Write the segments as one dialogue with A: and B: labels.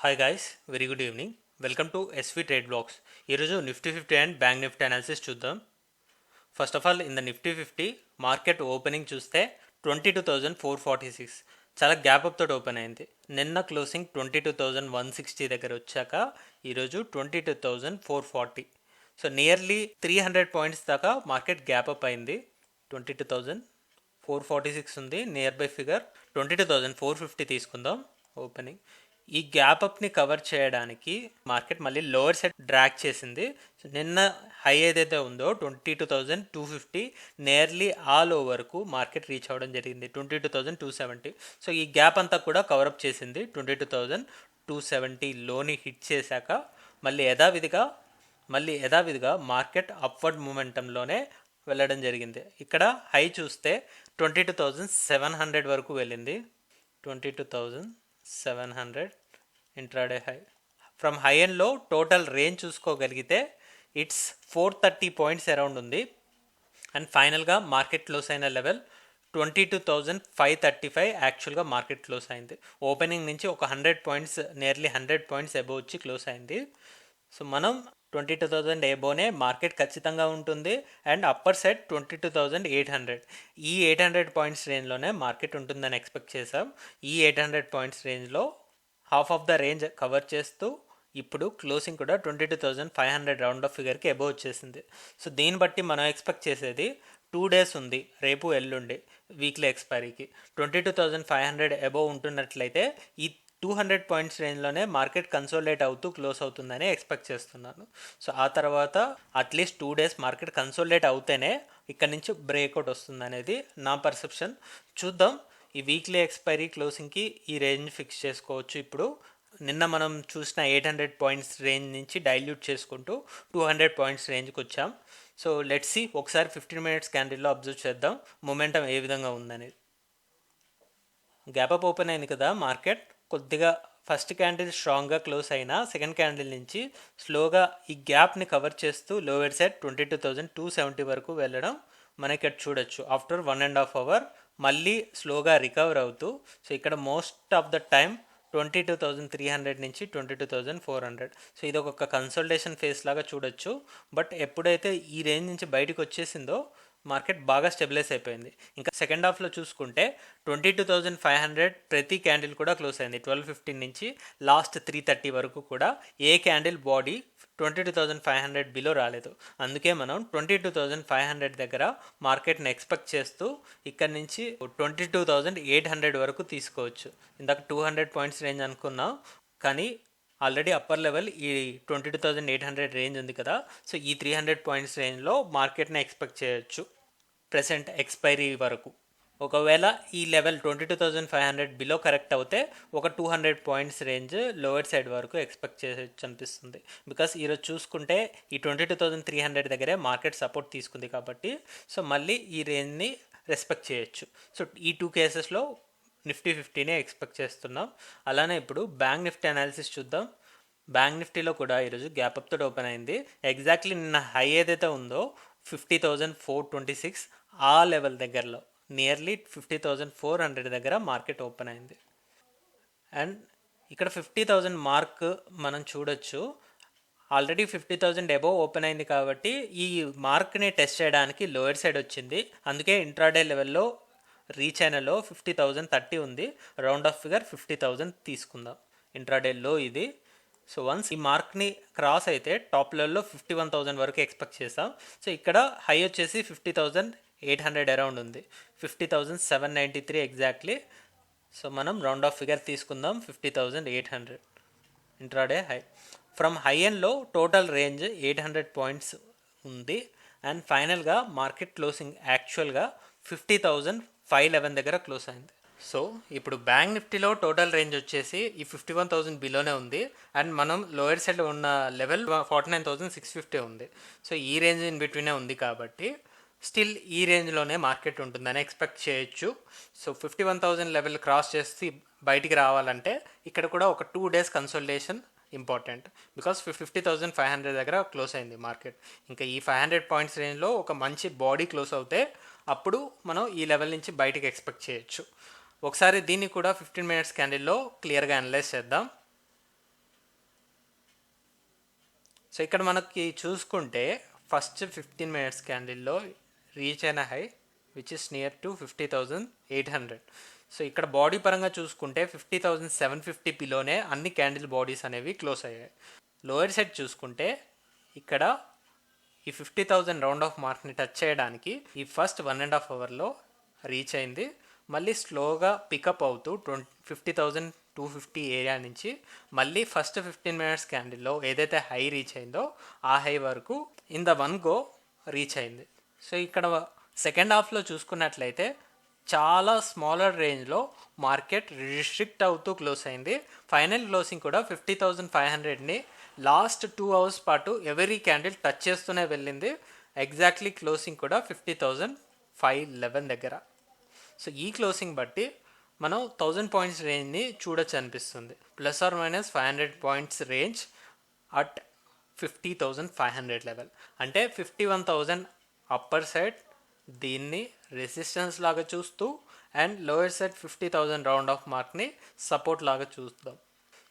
A: Hi guys, very good evening. Welcome to SV trade blogs. ఈరోజు Nifty 50 and bank Nifty analysis చూద్దాం. First of all in the Nifty 50 market opening చూస్తే 22,446 చాలా gap up తోటి open అయింది. నిన్న closing 22,160 దగ్గర వచ్చాక ఈరోజు 22,440. సో నియర్లీ 300 పాయింట్స్ దాకా మార్కెట్ గ్యాప్ అప్ అయింది. 22,446 ఉంది నియర్ బై ఫిగర్. 22,450 తీసుకుందాం ఓపెనింగ్. ఈ గ్యాప్ అప్ని కవర్ చేయడానికి మార్కెట్ మళ్ళీ లోవర్ సైడ్ డ్రాగ్ చేసింది. నిన్న హై ఏదైతే ఉందో 22,250 నియర్లీ ఆల్ ఓవర్కు మార్కెట్ రీచ్ అవ్వడం జరిగింది 22,270. సో ఈ గ్యాప్ అంతా కూడా కవరప్ చేసింది. 22,270లోని హిట్ చేశాక మళ్ళీ యథావిధిగా మార్కెట్ అప్వర్డ్ మూమెంటంలోనే వెళ్ళడం జరిగింది. ఇక్కడ హై చూస్తే 22,700 వరకు వెళ్ళింది. 22,700 ఇంట్రాడే హై. ఫ్రమ్ హై ఎండ్లో టోటల్ రేంజ్ చూసుకోగలిగితే ఇట్స్ 430 పాయింట్స్ అరౌండ్ ఉంది. అండ్ ఫైనల్గా మార్కెట్ క్లోజ్ అయిన లెవెల్ 22,535 యాక్చువల్గా మార్కెట్ క్లోజ్ అయింది. ఓపెనింగ్ నుంచి ఒక 100 పాయింట్స్ నియర్లీ 100 పాయింట్స్ అబోవ్ వచ్చి క్లోజ్ అయింది. సో మనం 22,000 ఎబోనే మార్కెట్ ఖచ్చితంగా ఉంటుంది. అండ్ అప్పర్ సైడ్ 22,800 ఈ 800 పాయింట్స్ రేంజ్లోనే మార్కెట్ ఉంటుందని ఎక్స్పెక్ట్ చేసాం. ఈ 800 పాయింట్స్ రేంజ్లో half of the range cover చేస్తూ ఇప్పుడు క్లోజింగ్ కూడా 22,500 రౌండ్ ఆఫ్ ఫిగర్కి అబోవ్ వచ్చేసింది. సో దీన్ని బట్టి మనం ఎక్స్పెక్ట్ చేసేది 2 డేస్ ఉంది, రేపు ఎల్లుండి వీక్లీ ఎక్స్పైరీకి. 22,500 అబోవ్ ఉంటున్నట్లయితే ఈ 200 పాయింట్స్ రేంజ్లోనే మార్కెట్ కన్సోలిడేట్ అవుతూ క్లోజ్ అవుతుందని ఎక్స్పెక్ట్ చేస్తున్నాను. సో ఆ తర్వాత అట్లీస్ట్ 2 డేస్ మార్కెట్ కన్సోలిడేట్ అవుతేనే ఇక్కడ నుంచి బ్రేక్అవుట్ వస్తుంది అనేది నా పర్సెప్షన్. చూద్దాం. ఈ వీక్లీ ఎక్స్పైరీ క్లోజింగ్కి ఈ రేంజ్ ఫిక్స్ చేసుకోవచ్చు. ఇప్పుడు నిన్న మనం చూసిన 800 పాయింట్స్ రేంజ్ నుంచి డైల్యూట్ చేసుకుంటూ 200 పాయింట్స్ రేంజ్కి వచ్చాం. సో లెట్స్ సీ, ఒకసారి 15 మినిట్స్ క్యాండిల్లో అబ్జర్వ్ చేద్దాం మొమెంటం ఏ విధంగా ఉందనేది. గ్యాప్ అప్ ఓపెన్ అయింది కదా మార్కెట్. కొద్దిగా ఫస్ట్ క్యాండిల్ స్ట్రాంగ్గా క్లోజ్ అయినా సెకండ్ క్యాండిల్ నుంచి స్లోగా ఈ గ్యాప్ని కవర్ చేస్తూ లోవర్ సైడ్ 22,270 వరకు వెళ్ళడం మనకి ఇక్కడ చూడొచ్చు. ఆఫ్టర్ 1.5 అవర్ మళ్ళీ స్లోగా రికవర్ అవుతూ, సో ఇక్కడ మోస్ట్ ఆఫ్ ద టైం 22,300 నుంచి 22,400. సో ఇది ఒక కన్సల్టేషన్ ఫేస్ లాగా చూడొచ్చు. బట్ ఎప్పుడైతే ఈ రేంజ్ నుంచి బయటకు వచ్చేసిందో మార్కెట్ బాగా స్టెబిలైజ్ అయిపోయింది. ఇంకా సెకండ్ హాఫ్లో చూసుకుంటే 22,500 ప్రతి క్యాండిల్ కూడా క్లోజ్ అయింది. 12:15 నుంచి లాస్ట్ 3:30 వరకు కూడా ఏ క్యాండిల్ బాడీ 22,500 బిలో రాలేదు. అందుకే మనం 22,500 దగ్గర మార్కెట్ని ఎక్స్పెక్ట్ చేస్తూ ఇక్కడ నుంచి 22,800 వరకు తీసుకోవచ్చు. ఇందాక 200 పాయింట్స్ రేంజ్ అనుకున్నాం, కానీ ఆల్రెడీ అప్పర్ లెవెల్ ఈ 22,800 రేంజ్ ఉంది కదా. సో ఈ 300 పాయింట్స్ రేంజ్లో మార్కెట్ని ఎక్స్పెక్ట్ చేయొచ్చు ప్రెసెంట్ ఎక్స్పైరీ వరకు. ఒకవేళ ఈ లెవెల్ 22,500 బిలో కరెక్ట్ అవుతే ఒక 200 పాయింట్స్ రేంజ్ లోవర్ సైడ్ వరకు ఎక్స్పెక్ట్ చేయొచ్చు అనిపిస్తుంది. బికాస్ ఈరోజు చూసుకుంటే ఈ 22,300 దగ్గరే మార్కెట్ సపోర్ట్ తీసుకుంది కాబట్టి సో మళ్ళీ ఈ రేంజ్ని రెస్పెక్ట్ చేయొచ్చు. సో ఈ 2 కేసెస్లో నిఫ్టీ 50నే ఎక్స్పెక్ట్ చేస్తున్నాం. అలానే ఇప్పుడు బ్యాంక్ నిఫ్టీ అనాలిసిస్ చూద్దాం. బ్యాంక్ నిఫ్టీలో కూడా ఈరోజు గ్యాప్ అప్ తోటి ఓపెన్ అయింది. ఎగ్జాక్ట్లీ నిన్న హై ఏదైతే ఉందో 50,426 ఆ లెవెల్ దగ్గరలో నియర్లీ 50,400 దగ్గర మార్కెట్ ఓపెన్ అయింది. అండ్ ఇక్కడ 50,000 మార్క్ మనం చూడొచ్చు. ఆల్రెడీ 50,000 అబోవ్ ఓపెన్ అయింది కాబట్టి ఈ మార్క్ని టెస్ట్ చేయడానికి లోయర్ సైడ్ వచ్చింది. అందుకే ఇంట్రాడే లెవెల్లో రీచ్ అయిన లో 50,030 ఉంది. రౌండ్ ఆఫ్ ఫిగర్ 50,000 తీసుకుందాం. ఇంట్రాడే లో ఇది. సో వన్స్ ఈ మార్క్ని క్రాస్ అయితే టాప్ లెవెల్లో 51,000 వరకు ఎక్స్పెక్ట్ చేసాం. సో ఇక్కడ హై వచ్చేసి 50,800 అరౌండ్ ఉంది. 50,793 ఎగ్జాక్ట్లీ. సో మనం రౌండ్ ఆఫ్ ఫిగర్ తీసుకుందాం 50,800 ఇంట్రాడే హై. ఫ్రమ్ హై ఎండ్లో టోటల్ రేంజ్ 800 పాయింట్స్ ఉంది. అండ్ ఫైనల్గా మార్కెట్ క్లోజింగ్ యాక్చువల్గా 50,511 దగ్గర క్లోజ్ అయింది. సో ఇప్పుడు బ్యాంక్ నిఫ్టీలో టోటల్ రేంజ్ వచ్చేసి ఈ 51,000 బిలోనే ఉంది. అండ్ మనం లోయర్ సైడ్ ఉన్న లెవెల్ 49,650 ఉంది. సో ఈ రేంజ్ ఇన్ బిట్వీనే ఉంది కాబట్టి స్టిల్ ఈ రేంజ్లోనే మార్కెట్ ఉంటుందని ఎక్స్పెక్ట్ చేయొచ్చు. సో 51,000 లెవెల్ క్రాస్ చేసి బయటికి రావాలంటే ఇక్కడ కూడా ఒక 2 డేస్ కన్సల్టేషన్ ఇంపార్టెంట్. బికాస్ 50,500 దగ్గర క్లోజ్ అయింది మార్కెట్. ఇంకా ఈ 500 పాయింట్స్ రేంజ్లో ఒక మంచి బాడీ క్లోజ్ అవుతే అప్పుడు మనం ఈ లెవెల్ నుంచి బయటికి ఎక్స్పెక్ట్ చేయొచ్చు. ఒకసారి దీన్ని కూడా 15 మినిట్స్ క్యాండిల్లో క్లియర్గా అనలైజ్ చేద్దాం. సో ఇక్కడ మనకి చూసుకుంటే ఫస్ట్ 15 మినిట్స్ క్యాండిల్లో రీచ్ అయిన high which is near to 50,800. So ఇక్కడ బాడీ పరంగా చూసుకుంటే 50,750 పిలోనే అన్ని క్యాండిల్ బాడీస్ అనేవి క్లోజ్ అయ్యాయి. లోయర్ సైడ్ చూసుకుంటే ఇక్కడ ఈ 50,000 రౌండ్ ఆఫ్ మార్క్ని టచ్ చేయడానికి ఈ ఫస్ట్ 1.5 అవర్లో రీచ్ అయింది. మళ్ళీ స్లోగా పికప్ అవుతూ 50,250 ఏరియా నుంచి మళ్ళీ ఫస్ట్ 15 మినిట్స్ క్యాండిల్లో ఏదైతే హై రీచ్ అయిందో ఆ హై వరకు in the one go reach అయింది. సో ఇక్కడ సెకండ్ హాఫ్లో చూసుకున్నట్లయితే చాలా స్మాలర్ రేంజ్లో మార్కెట్ రిస్ట్రిక్ట్ అవుతూ క్లోజ్ అయింది. ఫైనల్ క్లోజింగ్ కూడా 50,500ని లాస్ట్ 2 అవర్స్ పాటు ఎవరీ క్యాండిల్ టచ్ చేస్తూనే వెళ్ళింది. ఎగ్జాక్ట్లీ క్లోజింగ్ కూడా 50,511 దగ్గర. సో ఈ క్లోజింగ్ బట్టి మనం 1000 పాయింట్స్ రేంజ్ని చూడొచ్చు అనిపిస్తుంది. ±500 పాయింట్స్ రేంజ్ అట్ 50,500 లెవెల్. అంటే 51,000 అప్పర్ సైడ్ దీన్ని రెసిస్టెన్స్ లాగా చూస్తూ and lower side 50,000 round off మార్క్ని సపోర్ట్ లాగా చూద్దాం.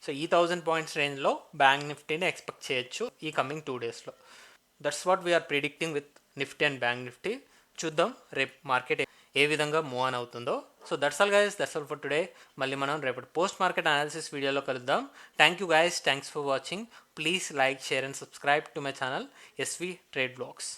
A: సో ఈ 1000 పాయింట్స్ రేంజ్లో బ్యాంక్ నిఫ్టీని ఎక్స్పెక్ట్ చేయొచ్చు ఈ కమింగ్ 2 డేస్లో. That's what we're predicting with Nifty and bank Nifty. చూద్దాం రేపు మార్కెట్ ఏ విధంగా మూవ్ ఆన్ అవుతుందో. So that's all guys, that's all for today. మళ్ళీ మనం రేపటి పోస్ట్ మార్కెట్ అనాలిసిస్ వీడియోలో కలుద్దాం. Thank you guys, thanks for watching. Please like, share and subscribe to my channel SV trade blogs.